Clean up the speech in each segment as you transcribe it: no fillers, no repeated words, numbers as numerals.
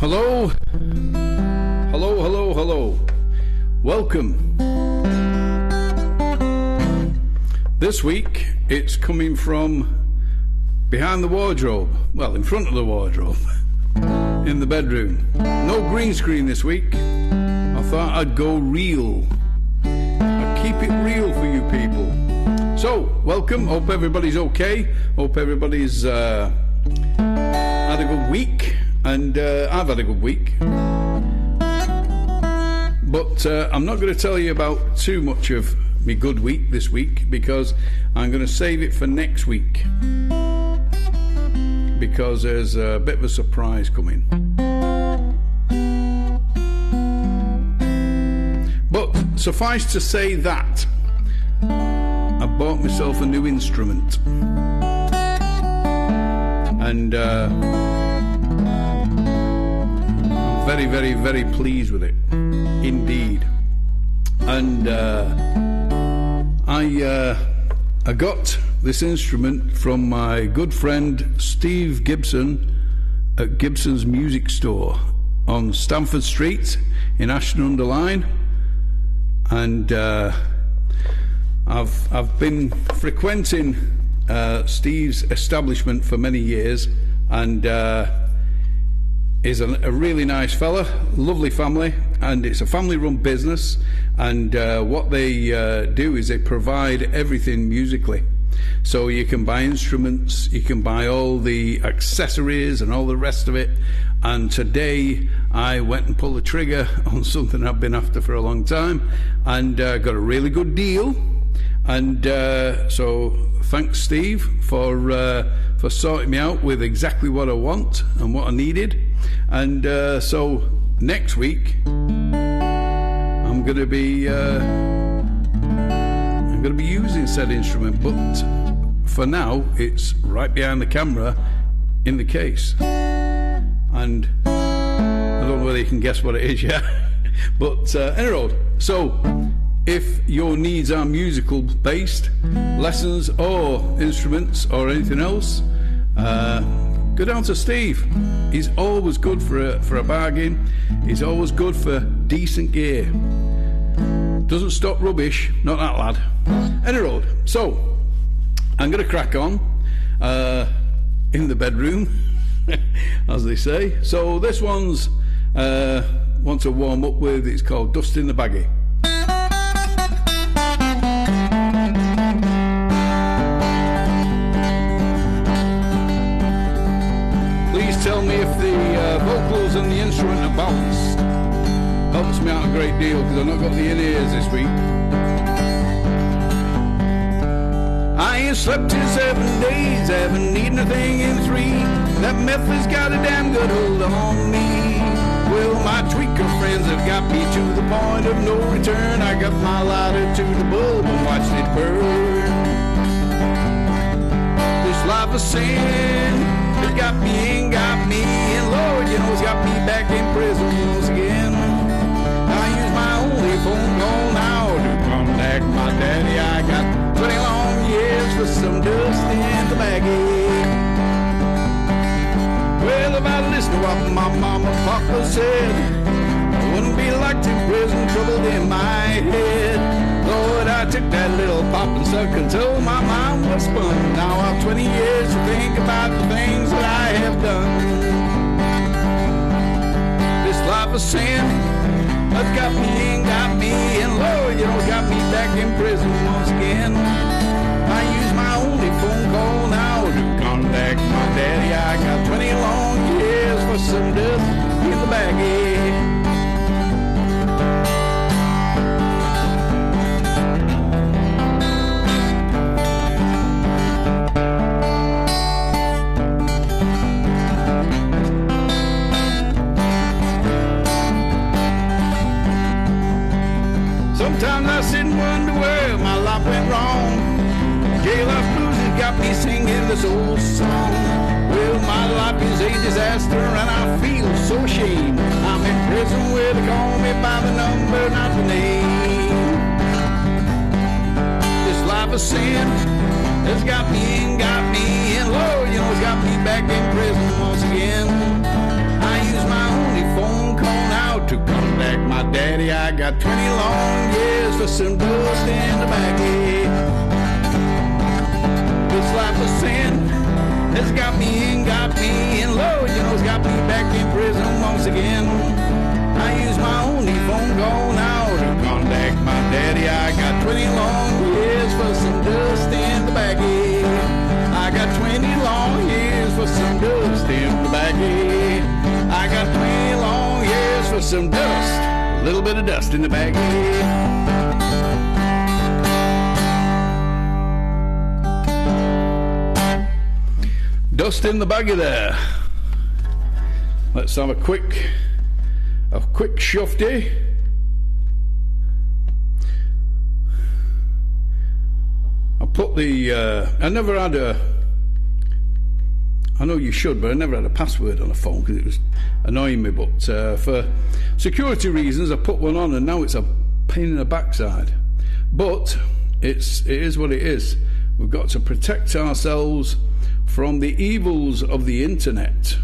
Hello. Hello, hello, hello. Welcome. This week it's coming from behind the wardrobe. Well, in front of the wardrobe. In the bedroom. No green screen this week. I thought I'd go real. I'd keep it real for you people. So, welcome. Hope everybody's okay. Hope everybody's had a good week. And I've had a good week. But I'm not going to tell you about too much of my good week this week, because I'm going to save it for next week. Because there's a bit of a surprise coming. But suffice to say that I bought myself a new instrument. And I'm very, very, very pleased with it. Indeed. And I got this instrument from my good friend Steve Gibson at Gibson's Music Store on Stamford Street in Ashton-under-Lyne. And I've been frequenting Steve's establishment for many years, and he's a really nice fella, lovely family, and it's a family-run business. And what they do is they provide everything musically. So you can buy instruments, you can buy all the accessories and all the rest of it. And today I went and pulled the trigger on something I've been after for a long time, and got a really good deal. And so thanks, Steve, for sorting me out with exactly what I want and what I needed. And so next week I'm going to be using said instrument, but for now it's right behind the camera in the case. And I don't know whether you can guess what it is yet. But anyway, so if your needs are musical based, lessons or instruments or anything else, go down to Steve. He's always good for a bargain. He's always good for decent gear. Doesn't stock rubbish, not that lad. Anyway, so I'm going to crack on in the bedroom, as they say. So this one's one to warm up with. It's called Dust in the Baggie. Please tell me if the vocals and the instrument are balanced. Helps me out a great deal, because I've not got the in-ears this week. I ain't slept in 7 days, haven't eaten a thing in 3. That meth has got a damn good hold on me. Well, my tweaker friends have got me to the point of no return. I got my lighter to the bulb and watched it burn. This life of sin, it got me and got me, and Lord, you know, it's got me back in prison once again. Phone call now to contact my daddy. I got 20 long years for some dust in the baggie. Well, if I listened to what my mama and papa said, I wouldn't be locked in prison, troubled in my head. Lord, I took that little pop and suck until my mind was spun. Now I've 20 years to think about the things that I have done. This life of sin has got me and got me, and Lord, you know, it's got me back in prison once again. I use my only phone call now to contact my daddy. I got 20 long years for some dust in the baggie. Sometimes I sit and wonder where my life went wrong. Jailhouse blues has got me singing this old song. Well, my life is a disaster and I feel so ashamed. I'm in prison where they call me by the number, not the name. This life of sin has got me and got me, and Lord, you know, it's got me back in prison once again. I use my own out to contact my daddy. I got 20 long years for some dust in the baggie. This life of sin has got me in, Lord, you know, it's got me back in prison once again. I use my only phone call now to contact my daddy. I got 20 long years for some dust in the baggie. I got 20 long years for some dust in the baggie. I got 20 long years for some dust, a little bit of dust in the baggie. Dust in the baggie there. Let's have a quick shufty. I put the I never had a, I know you should, but I never had a password on a phone because it was annoying me, but for security reasons I put one on, and now it's a pain in the backside. But it is what it is. We've got to protect ourselves from the evils of the internet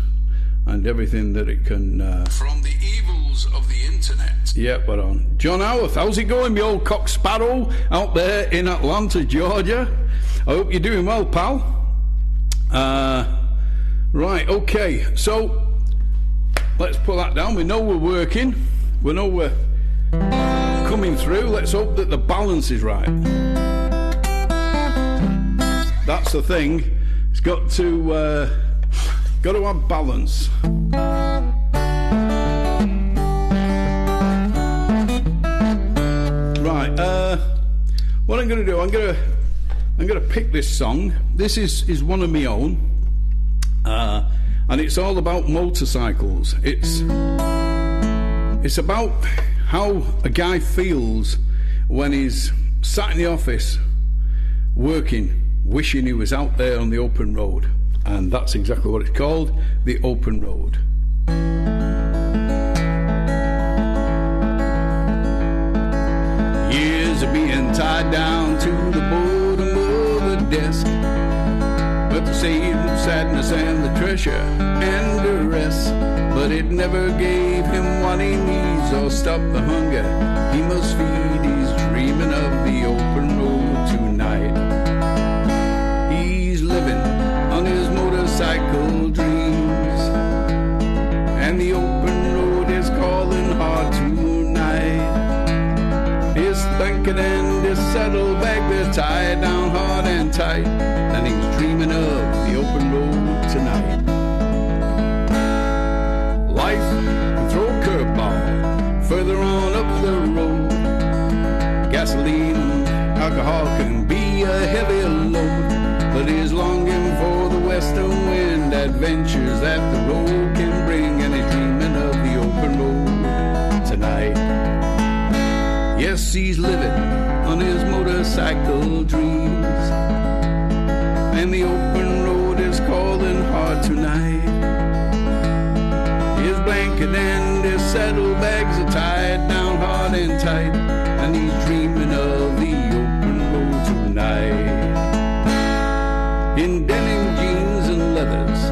and everything that it can from the evils of the internet. Yeah, but on John Howarth, how's it going, me old cock sparrow out there in Atlanta, Georgia? I hope you're doing well, pal. Right, okay, so let's put that down. We know we're working, we know we're coming through. Let's hope that the balance is right. That's the thing. It's got to have balance. Right. What I'm going to do, I'm going to pick this song. This is one of my own, and it's all about motorcycles. It's about how a guy feels when he's sat in the office working, wishing he was out there on the open road. And that's exactly what it's called, the open road. Years of being tied down to the bottom of the desk, with the same sadness and the treasure and duress. But it never gave him what he needs or stopped the hunger he must feed. He's dreaming of the open road tonight. He's living on his motorcycle dreams, and the open road is calling hard tonight. His blanket and his saddlebag, they're tied down hard and tight, and he's dreaming of the open road tonight. Life can throw a curveball further on up the road. Gasoline and alcohol can be a heavy load, but he's longing for the western wind, adventures that the road can bring, and he's dreaming of the open road tonight. Yes, he's living on his motorcycle dreams, and the open road is calling hard tonight. His blanket and his saddlebags are tied down hard and tight, and he's dreaming of the open road tonight. In denim jeans and leathers,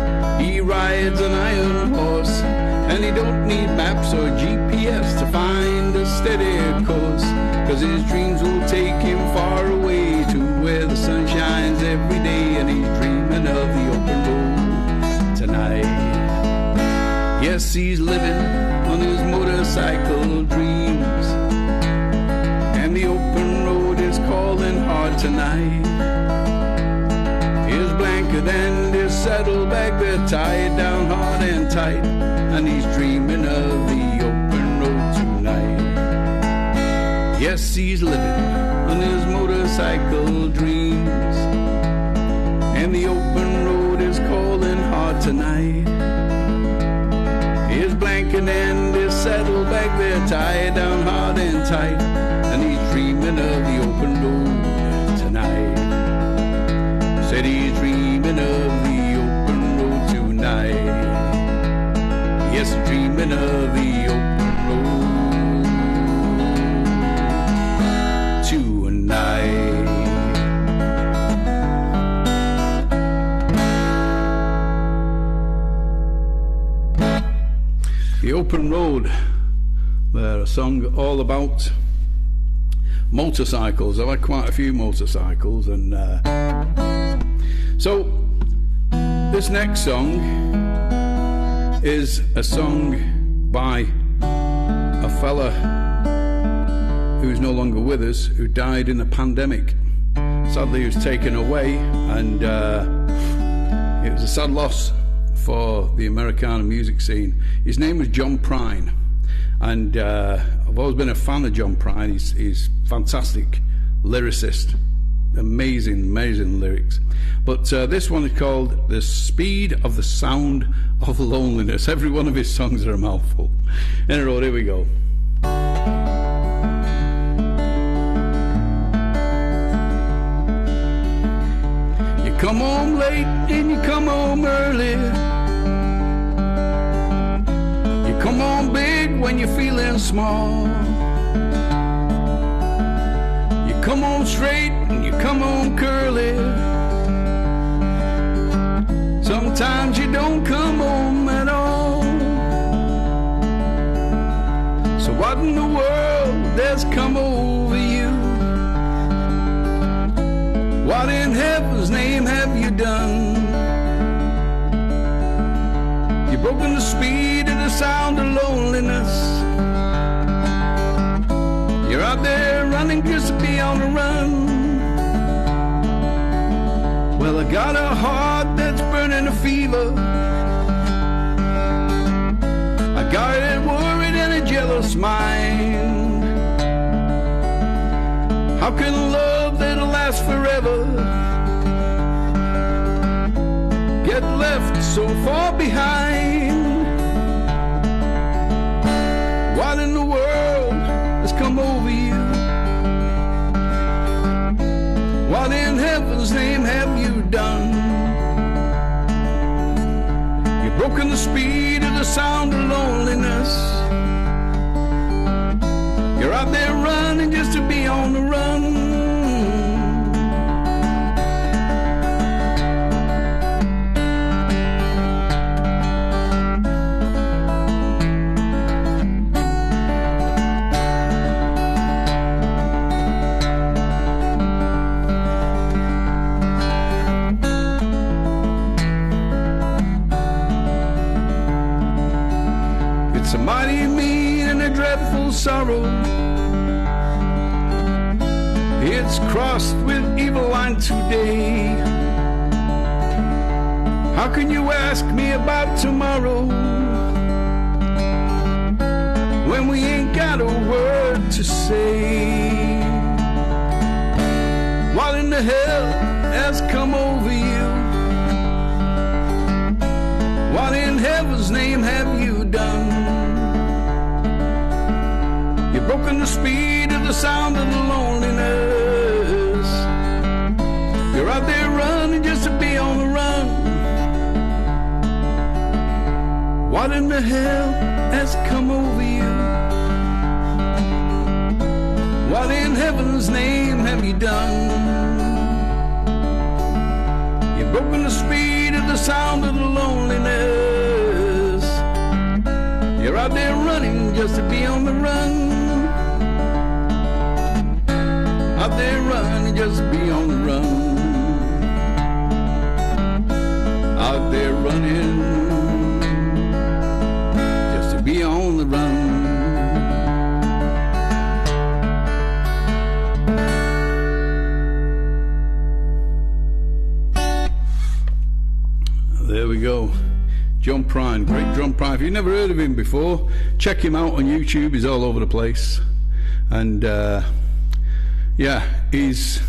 he rides an iron horse, and he don't need maps or GPS to find a steady course, 'cause his dreams will take him far away to where the sun shines every day, and he's dreaming of the open road tonight. Yes, he's living on his motorcycle dreams, and the open road is calling hard tonight. His blanket and his saddlebag, they're tied down hard and tight, and he's dreaming of the open road tonight. Yes, he's living on his motorcycle dreams, and the open road is calling hard tonight. His blanket and his saddlebag, they're tied down hard and tight, and he's dreaming of the open road tonight. Said he's dreaming of the open road tonight. Yes, dreaming of the open road tonight. The open road a song all about motorcycles. I've had quite a few motorcycles, and so this next song is a song by a fella who's no longer with us, who died in the pandemic. Sadly, he was taken away, and it was a sad loss for the Americana music scene. His name was John Prine, and I've always been a fan of John Prine. He's fantastic lyricist, amazing lyrics. But this one is called The Speed of the Sound of Loneliness. Every one of his songs are a mouthful. In a row, here we go. You come home late and you come home early. You come home big when you're feeling small. You come home straight and you come home curly. Sometimes you don't come home at all. So what in the world has come over you? What in heaven's name have you done? You've broken the speed of the sound of loneliness. You're out there running just to be on the run. Well, I got a heart that's burning a fever. I got it worried and a jealous mind. How can love that'll last forever get left so far behind? What in the world has come over you? What in heaven's name have you done? You've broken the speed of the sound of loneliness. You're out there running just to be on the run. It's a mighty mean and a dreadful sorrow. It's crossed with evil line today. How can you ask me about tomorrow when we ain't got a word to say? What in the hell has come over you? What in heaven's name have you done? You've broken the speed of the sound of the loneliness. You're out there running just to be on the run. What in the hell has come over you? What in heaven's name have you done? You've broken the speed of the sound of the loneliness. You're out there running just to be on the run. Out there running just to be on the run. Out there running just to be on the run. There we go. John Prine, great John Prine. If you've never heard of him before, check him out on YouTube. He's all over the place. And yeah, he's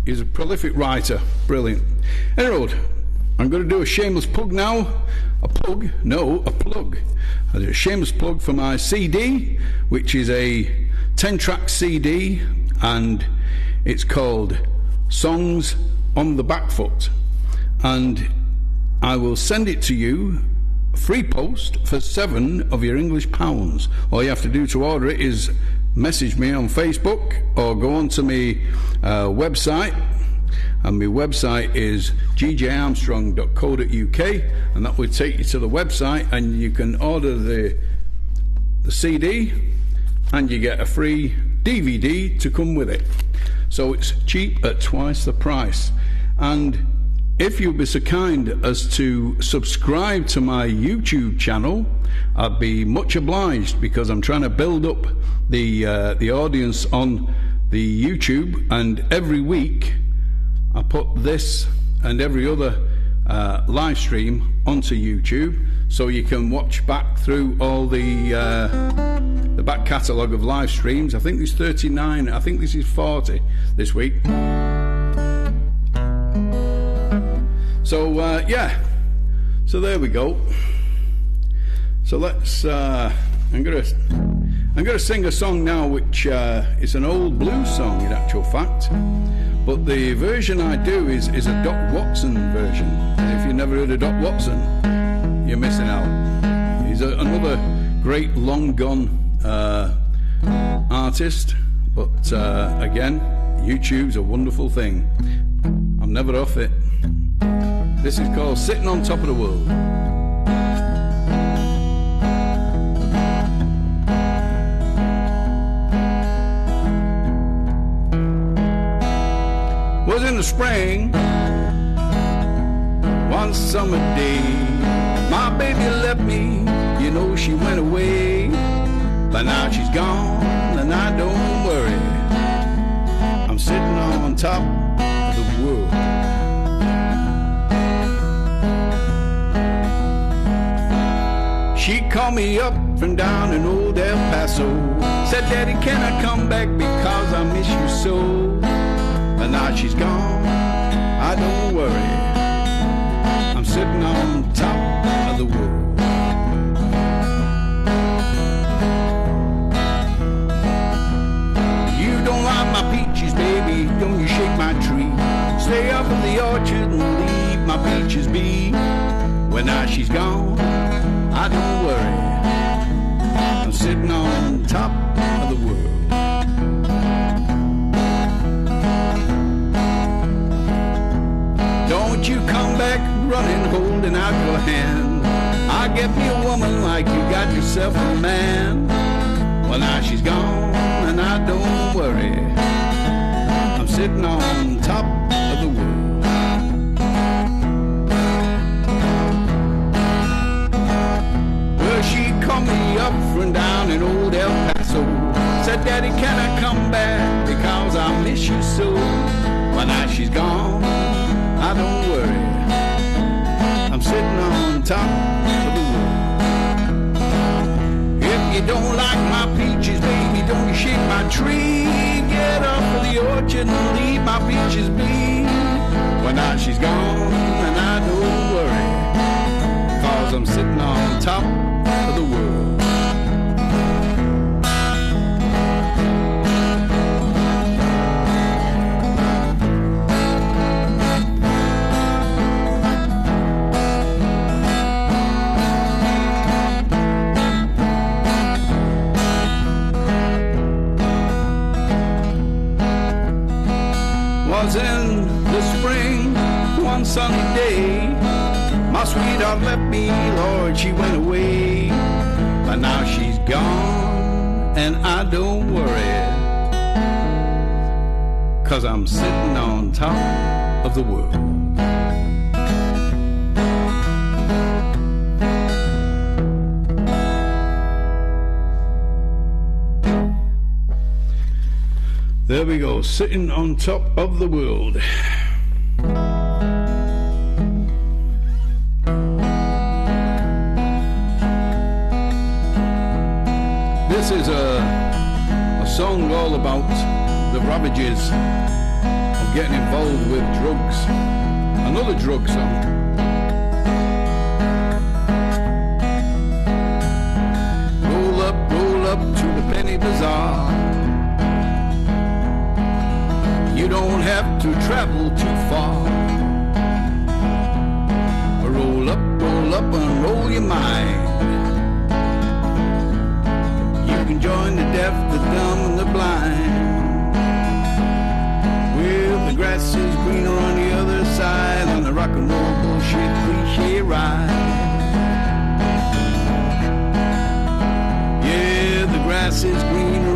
a prolific writer. Brilliant. Anyway, I'm going to do a shameless plug now. A plug? No, a plug. I do a shameless plug for my CD, which is a 10-track CD, and it's called Songs on the Back Foot. And I will send it to you free post for £7 of your English pounds. All you have to do to order it is message me on Facebook or go on to my website, and my website is gjarmstrong.co.uk, and that will take you to the website, and you can order the CD, and you get a free DVD to come with it. So it's cheap at twice the price. And if you'd be so kind as to subscribe to my YouTube channel, I'd be much obliged, because I'm trying to build up the audience on the YouTube, and every week I put this and every other live stream onto YouTube, so you can watch back through all the back catalogue of live streams. I think there's 39, I think this is 40 this week. So yeah, so there we go. So let's I'm gonna sing a song now, which is an old blues song in actual fact, but the version I do is a Doc Watson version. And if you've never heard of Doc Watson, you're missing out. He's another great long gone artist, but again, YouTube's a wonderful thing. I'm never off it. This is called Sitting on Top of the World. Was in the spring, one summer day, my baby left me, you know she went away, but now she's gone and I don't worry, I'm sitting on top of the world. She called me up from down in old El Paso, said, Daddy, can I come back because I miss you so? But now she's gone, I don't worry, I'm sitting on top of the world. You don't like my peaches, baby, don't you shake my tree. Stay up in the orchard and leave my peaches be. Well, now she's gone, I don't worry, I'm sitting on top of the world. Don't you come back running, holding out your hand. I'll get me a woman like you got yourself a man. Well, now she's gone, and I don't worry, I'm sitting on top of the world. Well, she called me up from down in old El Paso, said, Daddy, can I come back because I miss you so? Well, now she's gone, I don't worry, I'm sitting on top of the world. If you don't like my peaches, baby, don't you shake my tree. Get off of the orchard and leave my peaches be. Well, now she's gone and I don't worry, cause I'm sitting on top of the world. Was in the spring, one sunny day, my sweetheart left me, Lord, she went away. But now she's gone, and I don't worry, cause I'm sitting on top of the world. There we go, sitting on top of the world. This is a song all about the ravages of getting involved with drugs. Another drug song. Roll up to the penny bazaar. You don't have to travel too far. Roll up and roll your mind. You can join the deaf, the dumb, and the blind. Well, the grass is greener on the other side, on the rock and roll bullshit cliche ride. Yeah, the grass is greener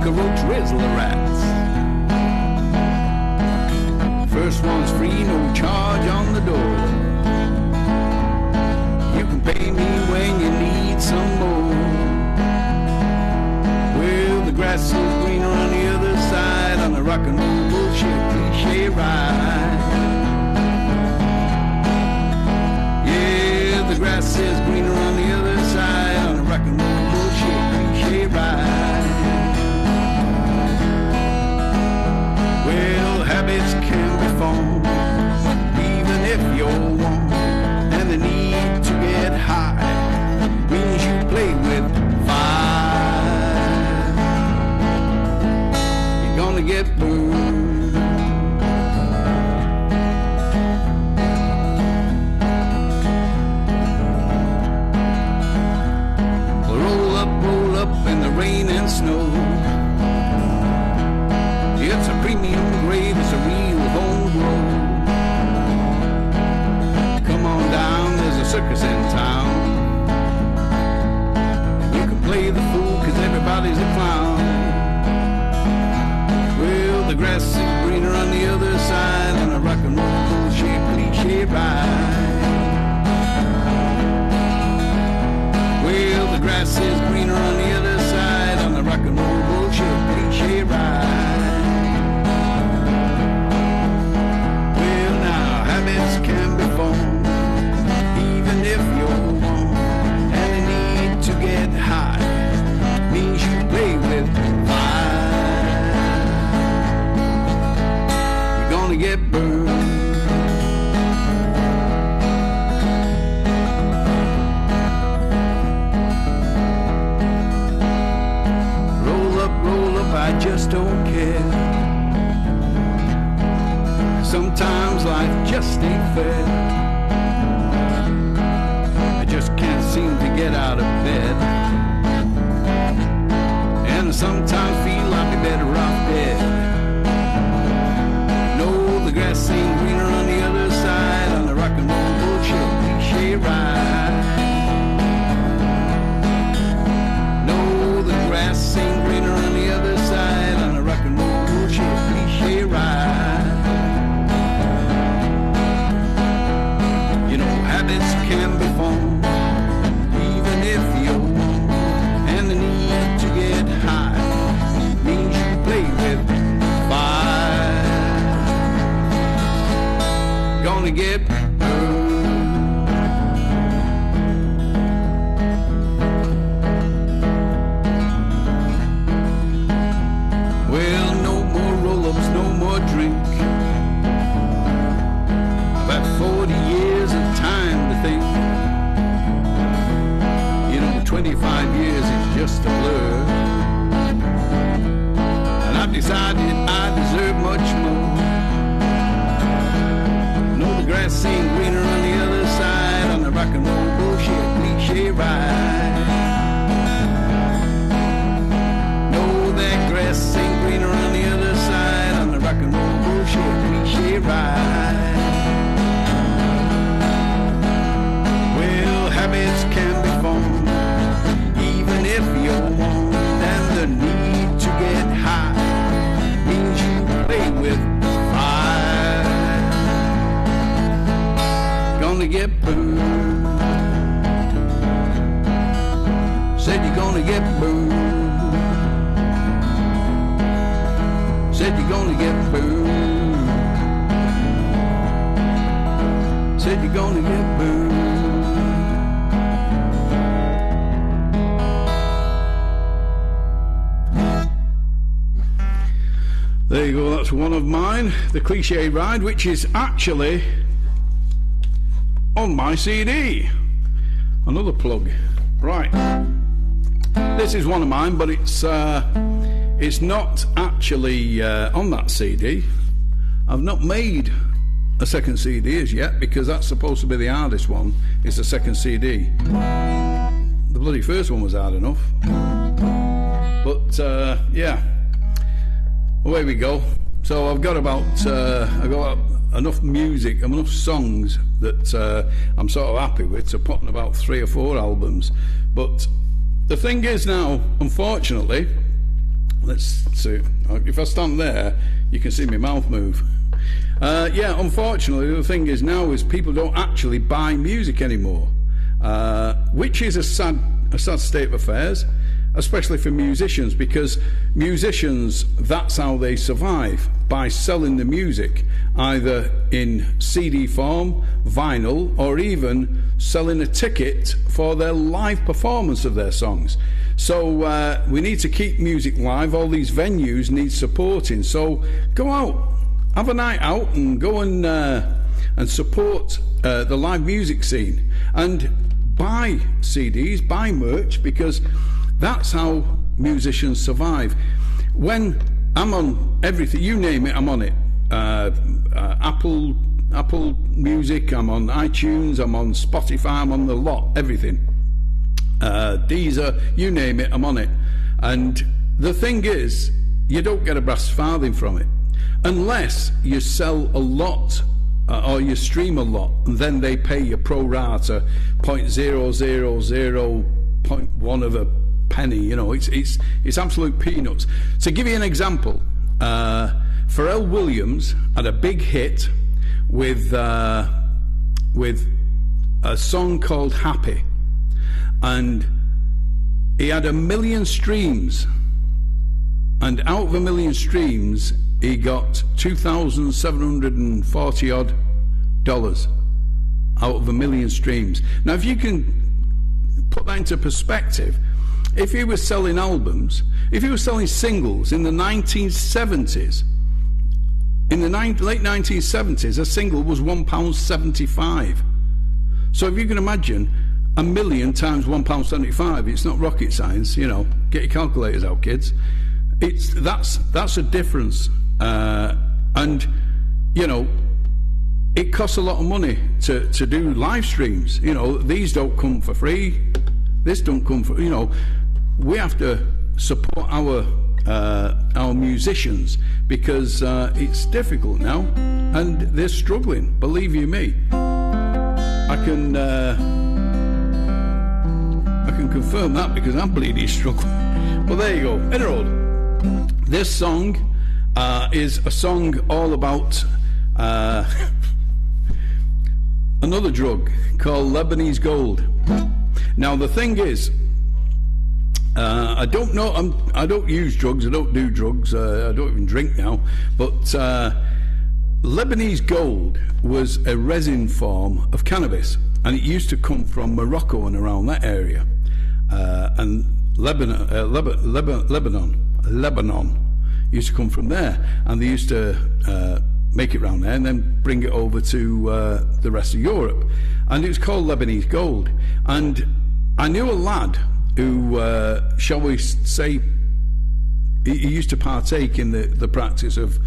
cockroach rizzler rats. First one's free, no charge on the door. You can pay me when you need some more. Well, the grass is greener on the other side, on a rock and roll bullshit cliche ride. Yeah, the grass is greener on the other side, on a rock and roll bullshit cliche ride. Well, habits can be formed, even if you're warm, and the need to get high means you play with fire. You're gonna get burned. Well, roll up in the rain and snow. It's a premium grade, it's a real homegrown. Come on down, there's a circus in town. You can play the fool, cause everybody's a clown. Well, the grass is greener on the other side, on a rock and roll bullshit cliche ride. Well, the grass is greener on the other side, on the rock and roll bullshit cliche ride. Can be formed, even if you're warm, and the need to get high means you play with fire. You're gonna get burned. Roll up, I just don't care. Sometimes life just ain't fair. I just can't seem to get out of bed, and I sometimes feel I'd be better off dead. No, the grass ain't greener on the other side, on the rock and roll bullshit cliche ride. No, the grass ain't greener on the other side, on the rock and roll bullshit cliche ride. Habits can be formed, even if you're warm, and the need to get high means you play with fire. Gonna get burned. Well, no more roll-ups, no more drink. About 40 years of time to think. You know, 25 years is just a blur, and I've decided I deserve much more. No, the grass ain't greener on the other side, on the rock and roll bullshit cliche ride. No, that grass ain't greener on the other side, on the rock and roll bullshit cliche ride. Habits can be formed, even if you're warm, and the need to get high means you play with fire. Gonna get burned. Said you're gonna get burned. Said you're gonna get burned. Said you're gonna get burned. There you go, that's one of mine, the Cliche Ride, which is actually on my CD. Another plug. Right. This is one of mine, but it's not actually on that CD. I've not made a second CD as yet, because that's supposed to be the hardest one. It's the second CD. The bloody first one was hard enough. But, yeah. Away we go. So I've got about enough music, enough songs that I'm sort of happy with to put in about 3 or 4 albums. But the thing is now, unfortunately, Let's see. If I stand there, you can see my mouth move. Yeah, unfortunately, the thing is now is people don't actually buy music anymore, which is a sad state of affairs, especially for musicians, because musicians, that's how they survive, by selling the music, either in CD form, vinyl, or even selling a ticket for their live performance of their songs. So we need to keep music live. All these venues need supporting. So go out, have a night out, and go and support the live music scene, and buy CDs, buy merch, because that's how musicians survive. When I'm on everything, you name it, I'm on it. Apple Music, I'm on iTunes, I'm on Spotify, I'm on the lot, everything. Deezer, you name it, I'm on it. And the thing is, you don't get a brass farthing from it unless you sell a lot or you stream a lot, and then they pay you pro rata 0.0001 of a penny. You know, it's absolute peanuts. To give you an example, Pharrell Williams had a big hit with a song called Happy, and he had 1 million streams, and out of 1 million streams he got $2,740 odd out of 1 million streams. Now, if you can put that into perspective, if he was selling albums, if he was selling singles in the 1970s, in the late 1970s, a single was £1.75. So if you can imagine 1 million times £1.75, it's not rocket science, you know. Get your calculators out, kids. That's a difference, and you know, it costs a lot of money to do live streams. You know, these don't come for free. This don't come for, you know. We have to support our musicians, because it's difficult now, and they're struggling. Believe you me, I can confirm that, because I'm bleeding struggling. Well, there you go. Anyway, this song is a song all about another drug called Lebanese gold. Now, the thing is, I don't know, I don't use drugs, I don't do drugs, I don't even drink now, but Lebanese gold was a resin form of cannabis, and it used to come from Morocco and around that area, and Lebanon used to come from there, and they used to make it around there and then bring it over to the rest of Europe, and it was called Lebanese gold. And I knew a lad who, shall we say, he used to partake in the practice of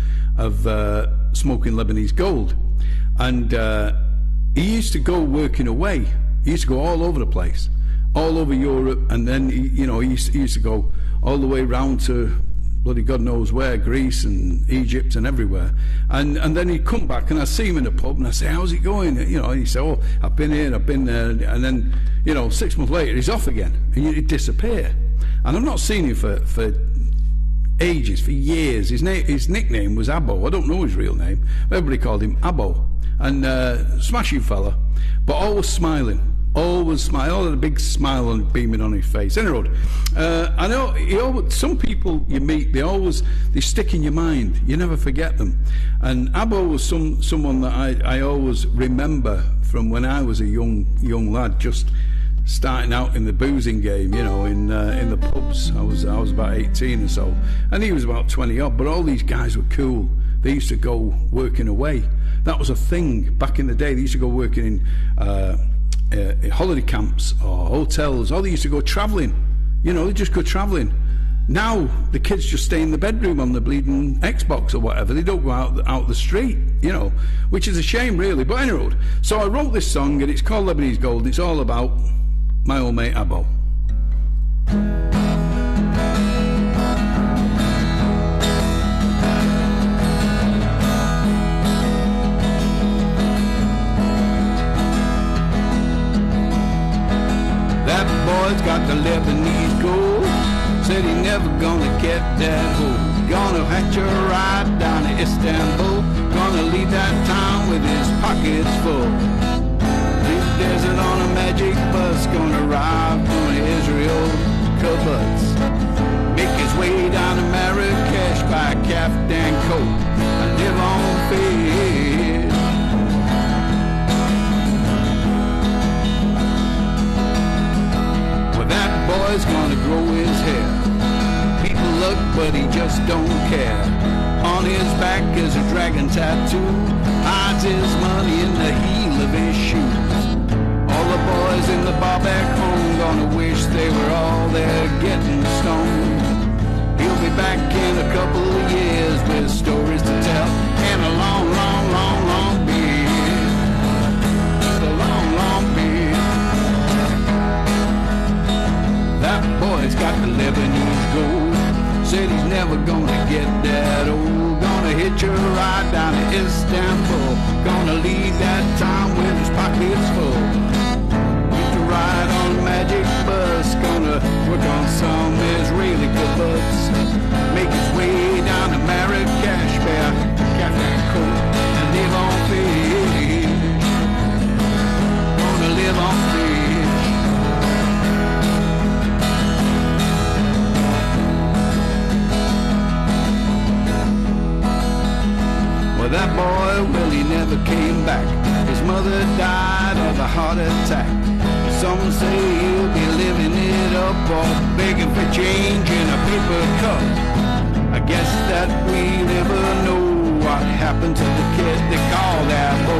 smoking Lebanese gold, and he used to go working away. He used to go all over the place, all over Europe, and then he used to go all the way round to bloody God knows where, Greece and Egypt and everywhere, and then he'd come back, and I'd see him in the pub, and I'd say, how's it going? You know, and he'd say, oh, I've been here and I've been there, and then, you know, 6 months later he's off again, and he'd disappear, and I've not seen him for ages, for years. His nickname was Abbo. I don't know his real name, but everybody called him Abbo, and smashing fella, but always smiling. Always smile, always a big smile on beaming on his face. Anyway, I know some people you meet, they stick in your mind. You never forget them. And Abbo was someone that I always remember from when I was a young lad, just starting out in the boozing game. You know, in the pubs. I was about 18 or so, and he was about 20 odd. But all these guys were cool. They used to go working away. That was a thing back in the day. They used to go working in holiday camps or hotels, or they used to go travelling. You know, they just go travelling. Now the kids just stay in the bedroom on the bleeding Xbox or whatever. They don't go out the street, you know, which is a shame, really. But anyway, so I wrote this song, and it's called Lebanese Gold. It's all about my old mate Abbo. Boy's got the Lebanese gold. Said he never never gonna get that hoe. Gonna hitch a ride down to Istanbul. Gonna leave that town with his pockets full. Leave the desert on a magic bus. Gonna ride from Israel kibbutz. Make his way down to Marrakesh, buy a caftan coat and live on fish. Well, that boy's gonna grow his hair. People look, but he just don't care. On his back is a dragon tattoo. Hides his money in the heel of his shoes. All the boys in the bar back home gonna wish they were all there getting stoned. He'll be back in a couple of years with stories to tell and a long, long, long, long beard. A long, long beard. That boy's got the Lebanese gold. Said he's never gonna get that old. Gonna hitch a ride down to Istanbul. Gonna leave that town with his pockets full. Used to ride on a magic bus. Gonna work on some Israeli kibbutz. Make his way down to Marrakesh, bear a caftan coat and live on fish. Gonna live on fish. Well, that boy, well, he never came back. His mother died of a heart attack. Some say he'll be living it up or begging for change in a paper cup. I guess that we never know what happened to the kid they call that Bo.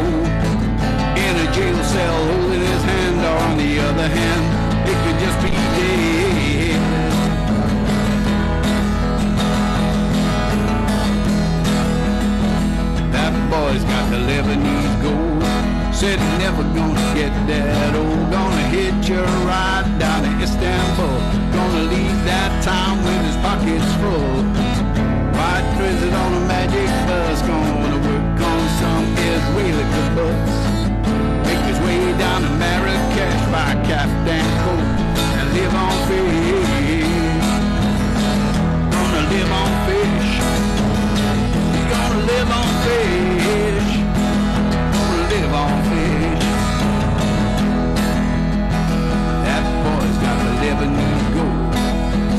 In a jail cell holding his hand, or on the other hand, it could just be dead. That boy's got the Lebanese gold. Said he's never gonna get that old. Gonna hitch a ride down to Istanbul. Gonna leave that town with his pockets full. Ride visit on a magic bus. Gonna work on some Israeli kibbutz. Make his way down to Marrakesh, buy a caftan coat and live on fish. Gonna live on fish. Gonna live on fish. Live on fish. That boy's got the Lebanese gold.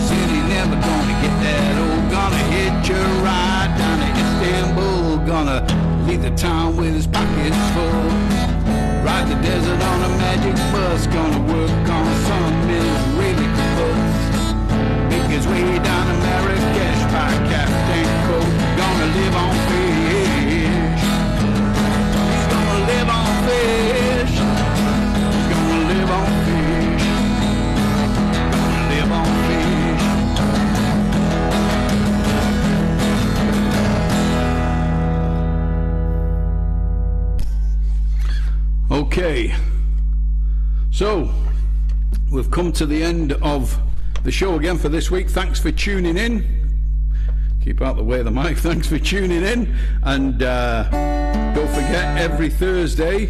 Said he's never gonna get that old. Gonna hitch a ride down to Istanbul. Gonna leave the town with his pockets full. Ride the desert on a magic bus. Gonna work on some Israeli kibbutz. Make his way down to Marrakesh, buy a caftan coat. Gonna live on fish. Live on fish. Gonna live on fish. Gonna live on fish. Okay. So, we've come to the end of the show again for this week. Thanks for tuning in. Keep out the way of the mic. Thanks for tuning in. And don't forget, every Thursday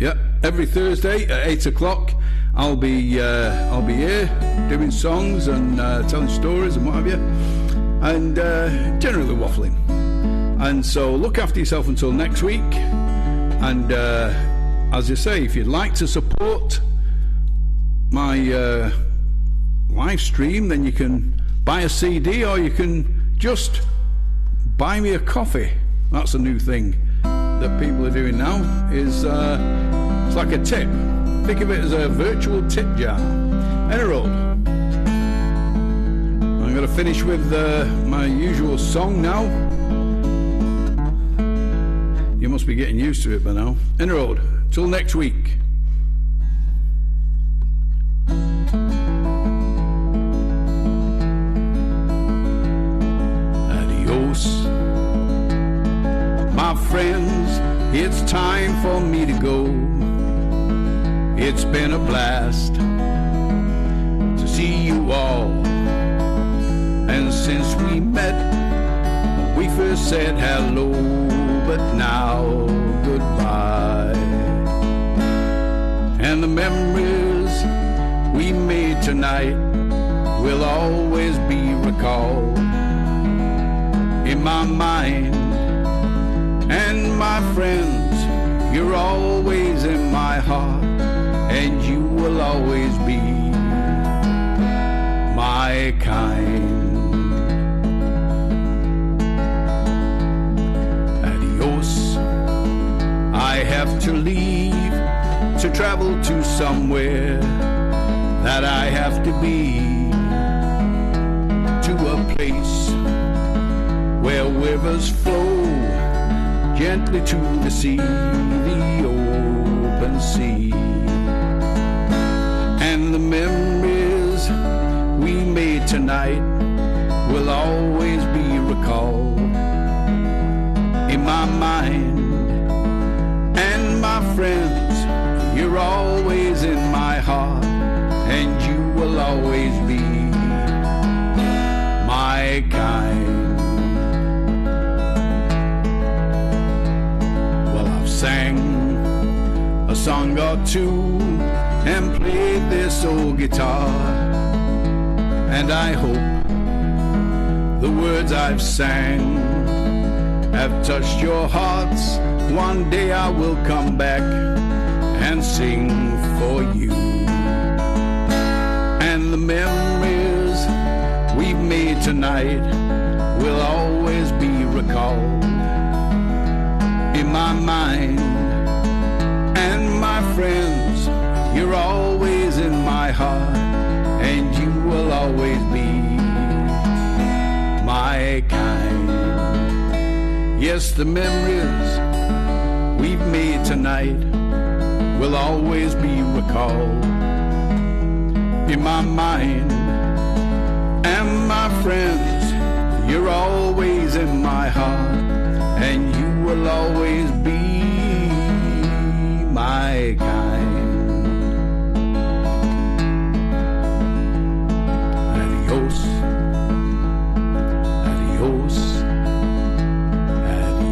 at 8 o'clock, I'll be here doing songs and telling stories and what have you, and generally waffling. And so look after yourself until next week. And as I say, if you'd like to support my live stream, then you can buy a CD, or you can just buy me a coffee. That's a new thing that people are doing now. Is it's like a tip. Think of it as a virtual tip jar. Anyhow, I'm going to finish with my usual song now. You must be getting used to it by now. Anyhow, till next week. My friends, it's time for me to go. It's been a blast to see you all. And since we met, we first said hello, but now goodbye. And the memories we made tonight will always be recalled in my mind. And my friends, you're always in my heart, and you will always be my kind. Adios, I have to leave to travel to somewhere that I have to be, to a place where rivers flow gently to the sea, the open sea. And the memories we made tonight will always be recalled in my mind. And my friends, you're always in my heart, and you will always be my kind. Sang a song or two and played this old guitar, and I hope the words I've sang have touched your hearts. One day I will come back and sing for you. And the memories we've made tonight will always be recalled in my mind. And my friends, you're always in my heart, and you will always be my kind. Yes, the memories we've made tonight will always be recalled in my mind. And my friends, you're always in my heart, and you will always be my kind. Adios, adios, adios.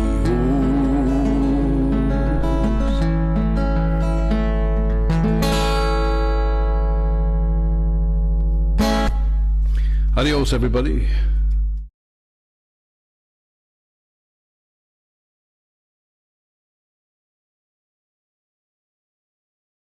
Adios, everybody.